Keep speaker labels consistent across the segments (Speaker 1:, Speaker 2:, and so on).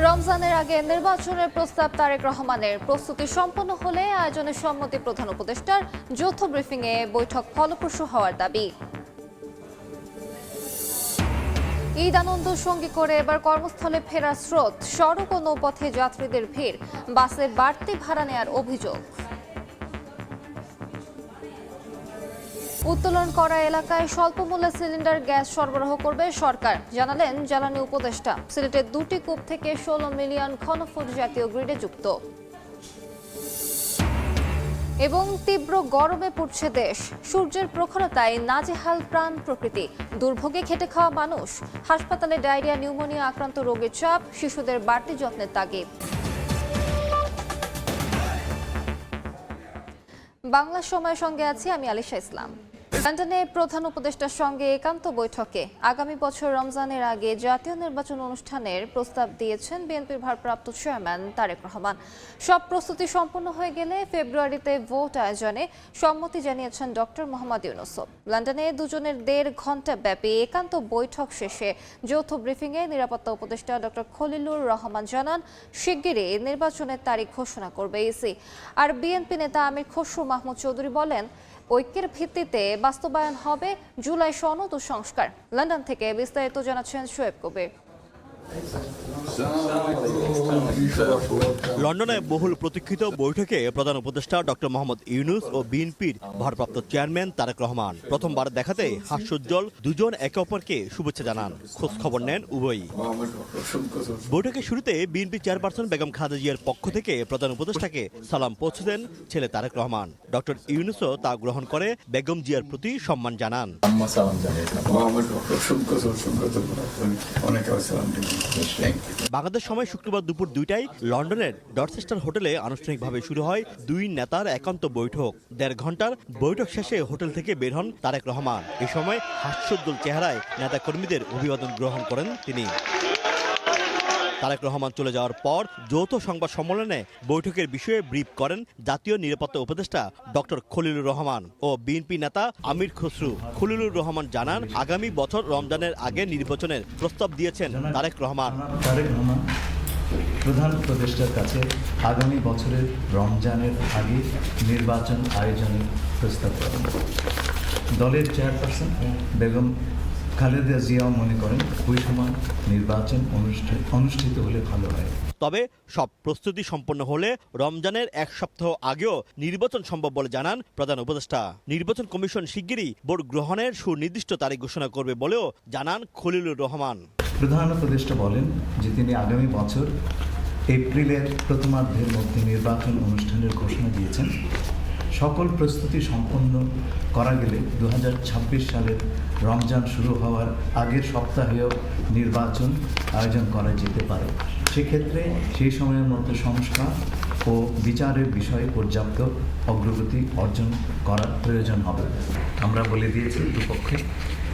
Speaker 1: রমজানের আগে নির্বাচনের প্রস্তাব তারেক রহমানের প্রস্তুতি সম্পন্ন হলে আয়োজনের সম্মতি প্রধান উপদেষ্টার যৌথ ব্রিফিংয়ে বৈঠক ফলপ্রসূ হওয়ার দাবি। ঈদ আনন্দ সঙ্গী করে এবার কর্মস্থলে ফেরার স্রোত, সড়ক ও নৌপথে যাত্রীদের ভিড়, বাসে বাড়তি ভাড়া নেয়ার অভিযোগ। উত্তোলন করা এলাকায় স্বল্প মূল্যে সিলিন্ডার গ্যাস সরবরাহ করবে সরকার, জানালেন জ্বালানি উপদেষ্টা। সিলেটের 2টি কূপ থেকে 16 মিলিয়ন ঘনফুট জাতীয় গ্রিডে যুক্ত। এবং তীব্র গরমে পুড়ছে দেশ, সূর্যের প্রখরতায় নাজেহাল প্রাণ প্রকৃতি, দুর্ভোগে খেটে খাওয়া মানুষ, হাসপাতালে ডায়রিয়া নিউমোনিয়া আক্রান্ত রোগীর চাপ, শিশুদের বাড়তি যত্নের তাগিদ। বাংলা সময়ের সঙ্গে আছি আমি আলিশা ইসলাম। লন্ডনে প্রধান উপদেষ্টার সঙ্গে একান্ত বৈঠকে আগামী বছর রমজানের আগে জাতীয় নির্বাচন অনুষ্ঠানের প্রস্তাব দিয়েছেন বিএনপির ভারপ্রাপ্ত চেয়ারম্যান তারেক রহমান। সব প্রস্তুতি সম্পন্ন হয়ে গেলে ফেব্রুয়ারিতে ভোট আয়োজনে সম্মতি জানিয়েছেন ডক্টর মোহাম্মদ ইউনূস। লন্ডনে দুজনের 1.5 ঘণ্টা ব্যাপী একান্ত বৈঠক শেষে যৌথ ব্রিফিংয়ে নিরাপত্তা উপদেষ্টা ডক্টর খলিলুর রহমান জানান, শিগগিরই নির্বাচনের তারিখ ঘোষণা করবে ইসি। আর বিএনপি নেতা আমির খসরু মাহমুদ চৌধুরী বলেন, ঐক্যের ভিত্তিতে বাস্তবায়ন হবে জুলাই সনদ ও সংস্কার। লন্ডন থেকে বিস্তারিত জানাচ্ছেন শোয়েব কবির।
Speaker 2: লন্ডনে বহুল প্রতীক্ষিত বৈঠকে প্রধান উপদেষ্টা ডক্টর মোহাম্মদ ইউনূস ও বিএনপির ভারপ্রাপ্ত চেয়ারম্যান তারেক রহমান প্রথমবার দেখাতে হাস্যোজ্জ্বল দুজন একে অপরকে শুভেচ্ছা জানান, খোঁজ খবর নেন উভয়ই। বৈঠকের শুরুতে বিএনপি চেয়ারপারসন বেগম খালেদা জিয়ার পক্ষ থেকে প্রধান উপদেষ্টাকে সালাম পৌঁছে দেন ছেলে তারেক রহমান। ডক্টর ইউনূসও তা গ্রহণ করে বেগম জিয়ার প্রতি সম্মান জানান। বাংলাদেশ সময় শুক্রবার দুপুর 2টায় লন্ডনের ডরচেস্টার হোটেলে আনুষ্ঠানিকভাবে শুরু হয় দুই নেতার একান্ত বৈঠক। 1.5 ঘণ্টার বৈঠক শেষে হোটেল থেকে বের হন তারেক রহমান। এ সময় হাস্যোজ্জ্বল চেহারায় নেতা কর্মীদের অভিবাদন গ্রহণ করেন তিনি। তারেক রহমান চলে যাওয়ার পর যৌথ সংবাদ সম্মেলনে বৈঠকের বিষয়ে ব্রিফ করেন জাতীয় নিরাপত্তা উপদেষ্টা ডক্টর খলিলুর রহমান ও বিএনপি নেতা আমির খসরু। খলিলুর রহমান জানান, আগামী বছর রমজানের আগে নির্বাচনের প্রস্তাব দিয়েছেন তারেক রহমান।
Speaker 3: প্রধান উপদেষ্টার কাছে আগামী বছরের রমজানের আগে নির্বাচন আয়োজনের প্রস্তাব করেন। দলের চেয়ারপারসন বেগম খালেদা জিয়াও মনে করেন ওই সময় নির্বাচন অনুষ্ঠিত হলে ভালো হয়।
Speaker 2: তবে সব প্রস্তুতি সম্পন্ন হলে রমজানের 1 সপ্তাহ আগেও নির্বাচন সম্ভব বলে জানান প্রধান উপদেষ্টা। নির্বাচন কমিশন শিগগিরই ভোট গ্রহণের সুনির্দিষ্ট তারিখ ঘোষণা করবে বলেও জানান খলিলুর রহমান।
Speaker 3: প্রধান উপদেষ্টা বলেন যে তিনি আগামী বছর এপ্রিলের প্রথমার্ধের মধ্যে নির্বাচন অনুষ্ঠানের ঘোষণা দিয়েছেন। সকল প্রস্তুতি সম্পন্ন করা গেলে 2026 সালের রমজান শুরু হওয়ার আগের সপ্তাহেও নির্বাচন আয়োজন করা যেতে পারে। সেক্ষেত্রে সেই সময়ের মধ্যে সংস্কার ও বিচারের বিষয়ে পর্যাপ্ত অগ্রগতি অর্জন করার প্রয়োজন হবে। আমরা বলে দিয়েছি দুপক্ষে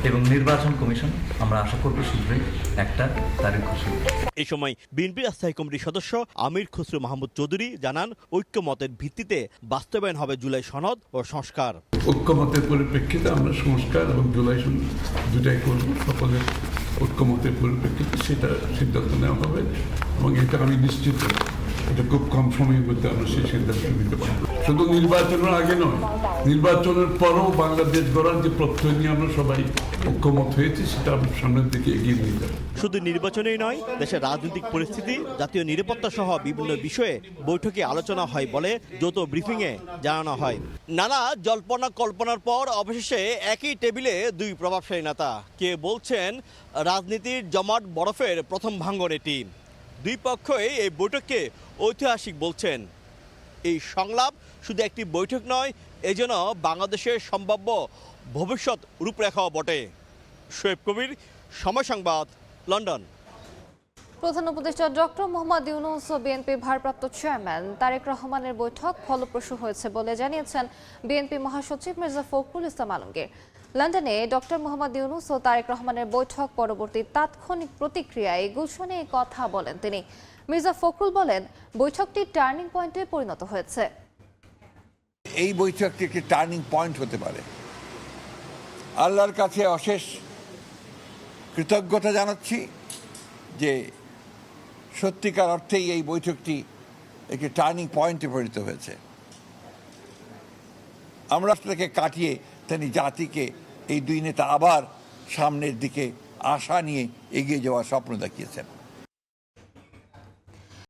Speaker 3: এবং নির্বাচন কমিশন আমরা আশা করব শীঘ্রই একটা তারিখ ঘোষণা।
Speaker 2: এই সময় বিএনপির স্থায়ী কমিটির সদস্য আমির খসরু মাহমুদ চৌধুরী জানান, ঐক্যমতের ভিত্তিতে বাস্তবায়ন হবে জুলাই সনদ ও সংস্কার।
Speaker 4: ঐক্যমতের পরিপ্রেক্ষিতে আমরা সংস্কার এবং জুলাই সনদ দুটাই করব। সকলের ঐক্যমতের পরিপ্রেক্ষিতে সেটা সিদ্ধান্ত নেওয়া হবে এবং এটা আমি নিশ্চিত এটা খুব কম সময়ের মধ্যে আমরা সেই সিদ্ধান্ত নিতে পারবো। শুধু নির্বাচনের আগে নয়, নির্বাচনের পরও বাংলাদেশ গড়ার যে প্রত্যয় নিয়ে আমরা সবাই ঐক্যমত হয়েছে সেটা আমরা সামনের দিকে এগিয়ে নিয়ে যাব।
Speaker 2: শুধু নির্বাচনেই নয়, দেশের রাজনৈতিক পরিস্থিতি, জাতীয় নিরাপত্তা সহ বিভিন্ন বিষয়ে বৈঠকে আলোচনা হয় বলে যৌথ ব্রিফিংয়ে জানানো হয়। নানা জল্পনা কল্পনার পর অবশেষে একই টেবিলে দুই প্রভাবশালী নেতা। কে বলছেন রাজনীতির জমাট বরফের প্রথম ভাঙন এটি। দুই পক্ষই এই বৈঠককে ঐতিহাসিক বলছেন। এই সংলাপ শুধু একটি বৈঠক নয়, এ যেন বাংলাদেশের সম্ভাব্য ভবিষ্যৎ রূপরেখাও বটে। শোয়েব কবির, সময় সংবাদ, লন্ডন।
Speaker 1: প্রধান উপদেষ্টা ডক্টর মোহাম্মদ ইউনূস ও বিএনপির ভারপ্রাপ্ত চেয়ারম্যান তারেক রহমানের বৈঠক ফলপ্রসূ হয়েছে বলে জানিয়েছেন বিএনপি মহাসচিব মির্জা ফখরুল ইসলাম আলমগীর। লন্ডনে ডক্টর মোহাম্মদ ইউনূস ও তারেক রহমানের বৈঠক পরবর্তী তাৎক্ষণিক প্রতিক্রিয়ায় গুলশনে এই কথা বলেন তিনি। মির্জা ফখরুল বলেন, বৈঠকটি টার্নিং পয়েন্টে পরিণত হয়েছে।
Speaker 5: এই বৈঠকটি একটি টার্নিং পয়েন্ট হতে পারে। আল্লাহর কাছে অশেষ কৃতজ্ঞতা জানাচ্ছি যে সত্যিকার অর্থেই এই বৈঠকটি একটি টার্নিং পয়েন্টে পরিণত হয়েছে। আমরা সেটাকে কাটিয়ে তিনি জাতিকে এই দুই নেতা আবার সামনের দিকে আশা নিয়ে এগিয়ে যাওয়ার স্বপ্ন দেখিয়েছেন।